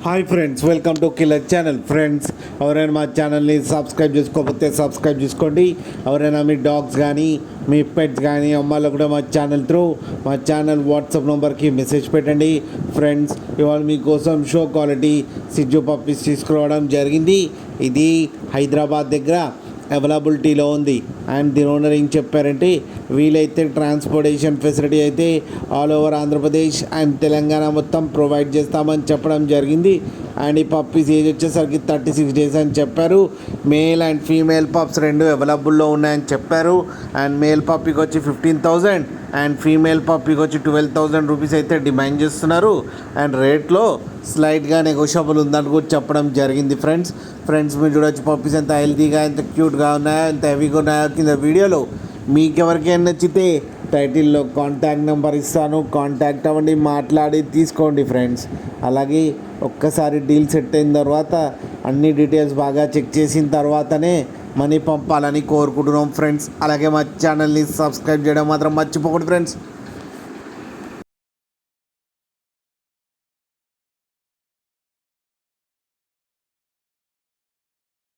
Hi friends, welcome to killer channel. Friends, ఎవరైనా మా ఛానల్ని సబ్స్క్రైబ్ చేసుకోకపోతే సబ్స్క్రైబ్ చేసుకోండి. ఎవరైనా మీ డాగ్స్ కానీ మీ పెట్స్ కానీ అమ్మాయిలు కూడా మా ఛానల్ వాట్సాప్ నెంబర్కి మెసేజ్ పెట్టండి. ఫ్రెండ్స్, ఇవాళ మీకోసం షో క్వాలిటీ సిజ్జు పప్పీస్ తీసుకురావడం జరిగింది. ఇది హైదరాబాద్ దగ్గర అవైలబిలిటీలో ఉంది. అండ్ దీని ఓనర్ ఏం చెప్పారంటే, వీలైతే ట్రాన్స్పోర్టేషన్ ఫెసిలిటీ అయితే all over Andhra Pradesh and Telangana మొత్తం ప్రొవైడ్ చేస్తామని చెప్పడం జరిగింది. అండ్ ఈ పప్పీస్ ఏజ్ వచ్చేసరికి 36 డేస్ అని చెప్పారు. మేల్ అండ్ ఫీమేల్ పప్స్ రెండు అవైలబుల్లో ఉన్నాయని చెప్పారు. అండ్ మేల్ పప్పీకి వచ్చి 15,000 అండ్ ఫీమేల్ పప్పీకి వచ్చి 12,000 రూపీస్ అయితే డిమాండ్ చేస్తున్నారు. అండ్ రేట్లో స్లైట్గా నెగోషియబుల్ ఉందని కూడా చెప్పడం జరిగింది. ఫ్రెండ్స్ మీరు చూడొచ్చు పప్పీస్ ఎంత హెల్తీగా, ఎంత క్యూట్గా ఉన్నాయో, ఎంత హెవీగా ఉన్నాయో కింద వీడియోలో. మీకు ఎవరికైనా నచ్చితే టైటిల్లో కాంటాక్ట్ నెంబర్ ఇస్తాను, కాంటాక్ట్ అవ్వండి, మాట్లాడి తీసుకోండి ఫ్రెండ్స్. అలాగే ఒక్కసారి డీల్ సెట్ అయిన తర్వాత అన్ని డీటెయిల్స్ బాగా చెక్ చేసిన తర్వాతనే మనీ పంపాలని కోరుకుంటున్నాం ఫ్రెండ్స్. అలాగే మా ఛానల్ని సబ్స్క్రైబ్ చేయడం మాత్రం మర్చిపోకండి ఫ్రెండ్స్.